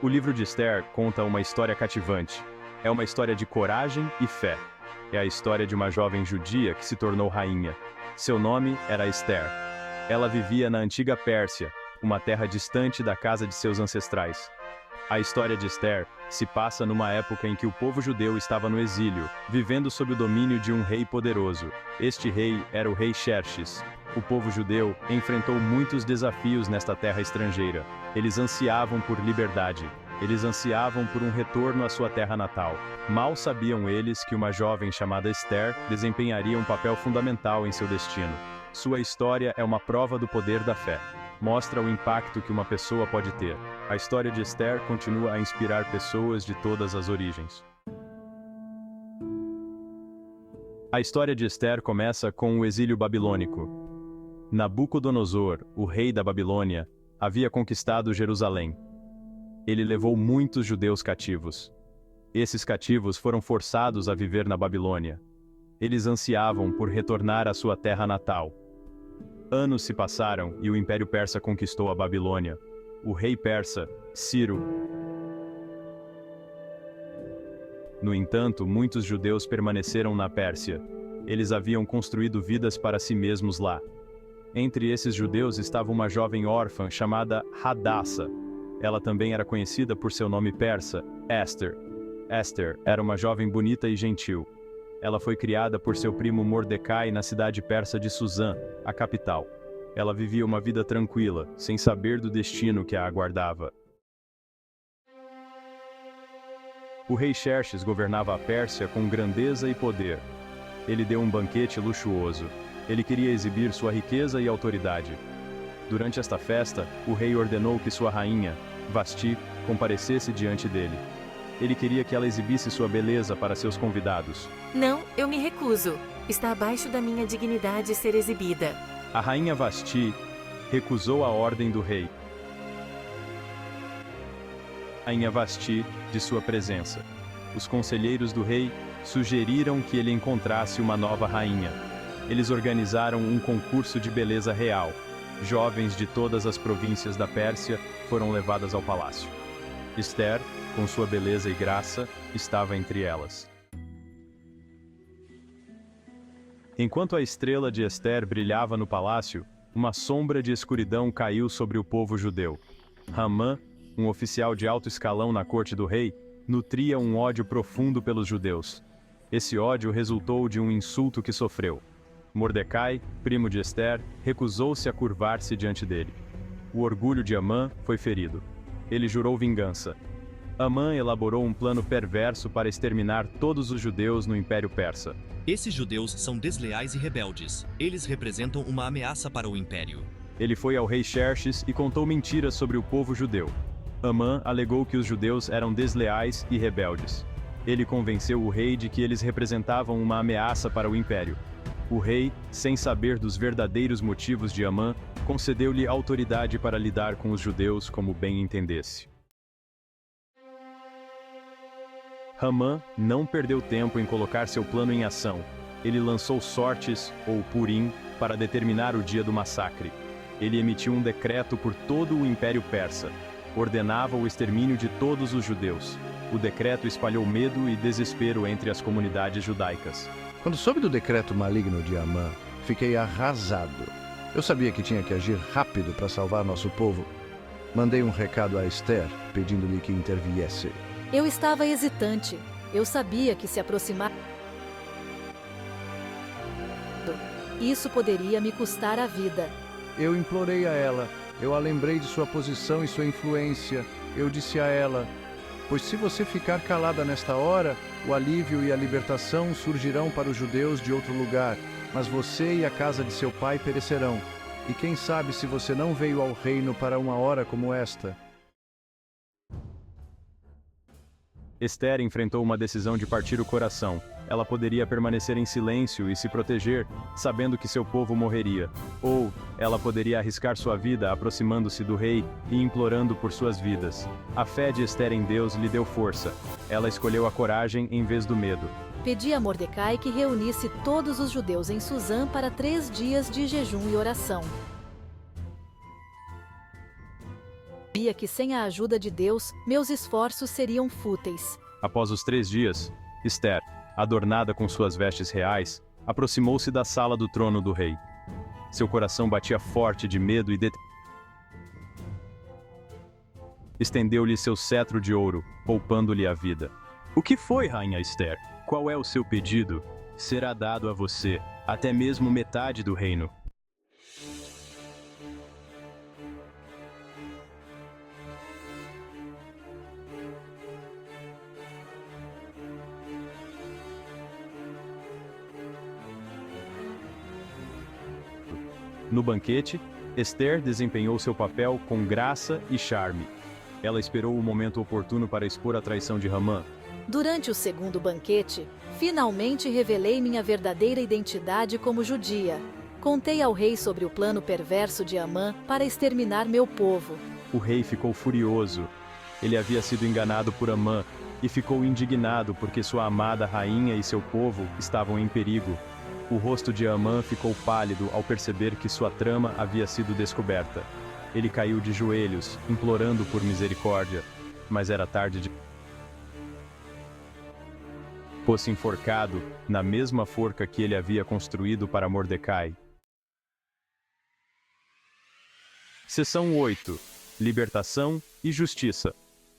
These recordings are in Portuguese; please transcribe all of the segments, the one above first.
O livro de Esther conta uma história cativante. É uma história de coragem e fé. É a história de uma jovem judia que se tornou rainha. Seu nome era Esther. Ela vivia na antiga Pérsia, uma terra distante da casa de seus ancestrais. A história de Esther se passa numa época em que o povo judeu estava no exílio, vivendo sob o domínio de um rei poderoso. Este rei era o rei Xerxes. O povo judeu enfrentou muitos desafios nesta terra estrangeira. Eles ansiavam por liberdade. Eles ansiavam por um retorno à sua terra natal. Mal sabiam eles que uma jovem chamada Esther desempenharia um papel fundamental em seu destino. Sua história é uma prova do poder da fé. Mostra o impacto que uma pessoa pode ter. A história de Esther continua a inspirar pessoas de todas as origens. A história de Esther começa com o exílio babilônico. Nabucodonosor, o rei da Babilônia, havia conquistado Jerusalém. Ele levou muitos judeus cativos. Esses cativos foram forçados a viver na Babilônia. Eles ansiavam por retornar à sua terra natal. Anos se passaram e o Império Persa conquistou a Babilônia. O rei persa, Ciro. No entanto, muitos judeus permaneceram na Pérsia. Eles haviam construído vidas para si mesmos lá. Entre esses judeus estava uma jovem órfã chamada Hadassa. Ela também era conhecida por seu nome persa, Esther. Esther era uma jovem bonita e gentil. Ela foi criada por seu primo Mordecai na cidade persa de Suzã, a capital. Ela vivia uma vida tranquila, sem saber do destino que a aguardava. O rei Xerxes governava a Pérsia com grandeza e poder. Ele deu um banquete luxuoso. Ele queria exibir sua riqueza e autoridade. Durante esta festa, o rei ordenou que sua rainha, Vasti, comparecesse diante dele. Ele queria que ela exibisse sua beleza para seus convidados. Não, eu me recuso. Está abaixo da minha dignidade ser exibida. A rainha Vasti recusou a ordem do rei. A rainha Vasti de sua presença. Os conselheiros do rei sugeriram que ele encontrasse uma nova rainha. Eles organizaram um concurso de beleza real. Jovens de todas as províncias da Pérsia foram levadas ao palácio. Esther, com sua beleza e graça, estava entre elas. Enquanto a estrela de Esther brilhava no palácio, uma sombra de escuridão caiu sobre o povo judeu. Hamã, um oficial de alto escalão na corte do rei, nutria um ódio profundo pelos judeus. Esse ódio resultou de um insulto que sofreu. Mordecai, primo de Esther, recusou-se a curvar-se diante dele. O orgulho de Hamã foi ferido. Ele jurou vingança. Hamã elaborou um plano perverso para exterminar todos os judeus no Império Persa. Esses judeus são desleais e rebeldes. Eles representam uma ameaça para o Império. Ele foi ao rei Xerxes e contou mentiras sobre o povo judeu. Hamã alegou que os judeus eram desleais e rebeldes. Ele convenceu o rei de que eles representavam uma ameaça para o Império. O rei, sem saber dos verdadeiros motivos de Hamã, concedeu-lhe autoridade para lidar com os judeus como bem entendesse. Hamã não perdeu tempo em colocar seu plano em ação. Ele lançou sortes, ou Purim, para determinar o dia do massacre. Ele emitiu um decreto por todo o Império Persa. Ordenava o extermínio de todos os judeus. O decreto espalhou medo e desespero entre as comunidades judaicas. Quando soube do decreto maligno de Hamã, fiquei arrasado. Eu sabia que tinha que agir rápido para salvar nosso povo. Mandei um recado a Esther, pedindo-lhe que interviesse. Eu estava hesitante. Eu sabia que se aproximar... Isso poderia me custar a vida. Eu implorei a ela. Eu a lembrei de sua posição e sua influência. Eu disse a ela: pois se você ficar calada nesta hora, o alívio e a libertação surgirão para os judeus de outro lugar, mas você e a casa de seu pai perecerão. E quem sabe se você não veio ao reino para uma hora como esta? Esther enfrentou uma decisão de partir o coração. Ela poderia permanecer em silêncio e se proteger, sabendo que seu povo morreria. Ou, ela poderia arriscar sua vida aproximando-se do rei e implorando por suas vidas. A fé de Esther em Deus lhe deu força. Ela escolheu a coragem em vez do medo. Pedi a Mordecai que reunisse todos os judeus em Suzã para 3 dias de jejum e oração. Sabia que sem a ajuda de Deus, meus esforços seriam fúteis. Após os 3 dias, Esther, adornada com suas vestes reais, aproximou-se da sala do trono do rei. Seu coração batia forte de medo e estendeu-lhe seu cetro de ouro, poupando-lhe a vida. O que foi, rainha Esther? Qual é o seu pedido? Será dado a você, até mesmo metade do reino. No banquete, Esther desempenhou seu papel com graça e charme. Ela esperou o momento oportuno para expor a traição de Hamã. Durante o segundo banquete, finalmente revelei minha verdadeira identidade como judia. Contei ao rei sobre o plano perverso de Amã para exterminar meu povo. O rei ficou furioso. Ele havia sido enganado por Hamã e ficou indignado porque sua amada rainha e seu povo estavam em perigo. O rosto de Amã ficou pálido ao perceber que sua trama havia sido descoberta. Ele caiu de joelhos, implorando por misericórdia, mas era tarde de... fosse enforcado na mesma forca que ele havia construído para Mordecai. Seção 8. Libertação e Justiça.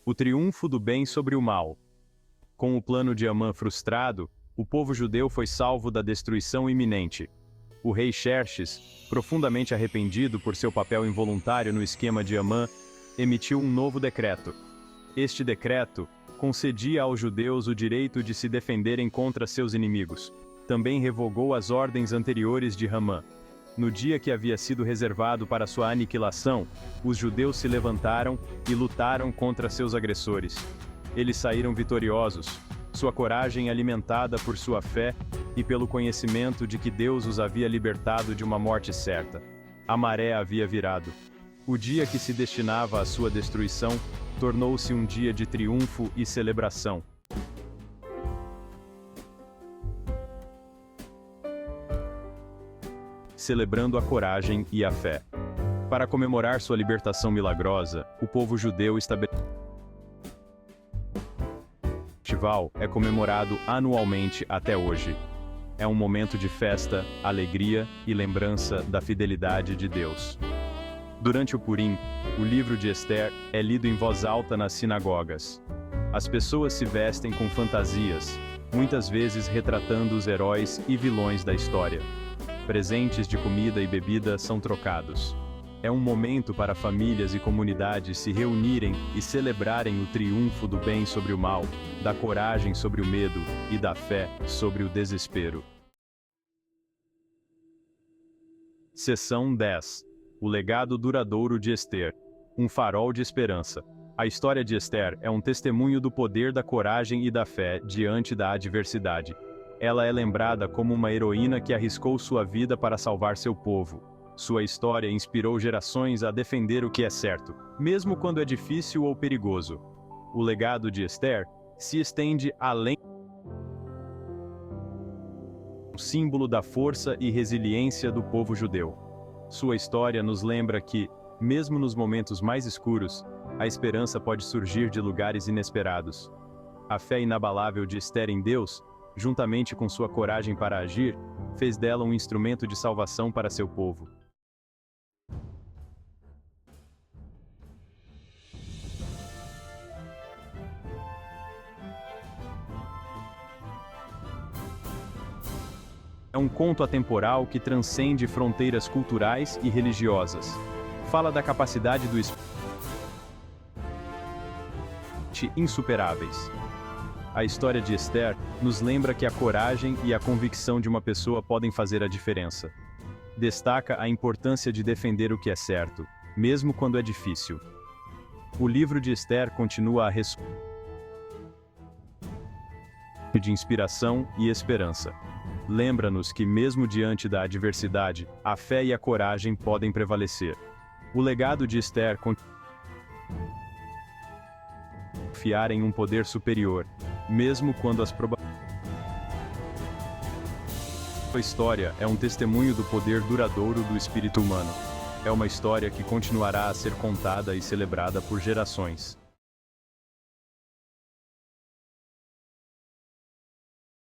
O triunfo do bem sobre o mal. Com o plano de Amã frustrado, o povo judeu foi salvo da destruição iminente. O rei Xerxes, profundamente arrependido por seu papel involuntário no esquema de Amã, emitiu um novo decreto. Este decreto concedia aos judeus o direito de se defenderem contra seus inimigos. Também revogou as ordens anteriores de Hamã. No dia que havia sido reservado para sua aniquilação, os judeus se levantaram e lutaram contra seus agressores. Eles saíram vitoriosos, sua coragem alimentada por sua fé e pelo conhecimento de que Deus os havia libertado de uma morte certa. A maré havia virado. O dia que se destinava à sua destruição tornou-se um dia de triunfo e celebração. Celebrando a coragem e a fé. Para comemorar sua libertação milagrosa, o povo judeu estabeleceu festival é comemorado anualmente até hoje. É um momento de festa, alegria e lembrança da fidelidade de Deus. Durante o Purim, o livro de Esther é lido em voz alta nas sinagogas. As pessoas se vestem com fantasias, muitas vezes retratando os heróis e vilões da história. Presentes de comida e bebida são trocados. É um momento para famílias e comunidades se reunirem e celebrarem o triunfo do bem sobre o mal, da coragem sobre o medo e da fé sobre o desespero. Seção 10. O legado duradouro de Esther. Um farol de esperança. A história de Esther é um testemunho do poder da coragem e da fé diante da adversidade. Ela é lembrada como uma heroína que arriscou sua vida para salvar seu povo. Sua história inspirou gerações a defender o que é certo, mesmo quando é difícil ou perigoso. O legado de Esther se estende além do símbolo da força e resiliência do povo judeu. Sua história nos lembra que, mesmo nos momentos mais escuros, a esperança pode surgir de lugares inesperados. A fé inabalável de Esther em Deus, juntamente com sua coragem para agir, fez dela um instrumento de salvação para seu povo. É um conto atemporal que transcende fronteiras culturais e religiosas. Fala da capacidade do espírito insuperáveis. A história de Esther nos lembra que a coragem e a convicção de uma pessoa podem fazer a diferença. Destaca a importância de defender o que é certo, mesmo quando é difícil. O livro de Esther continua a de inspiração e esperança. Lembra-nos que mesmo diante da adversidade, a fé e a coragem podem prevalecer. O legado de Esther confiar em um poder superior, mesmo quando as probabilidades. Sua história é um testemunho do poder duradouro do espírito humano. É uma história que continuará a ser contada e celebrada por gerações.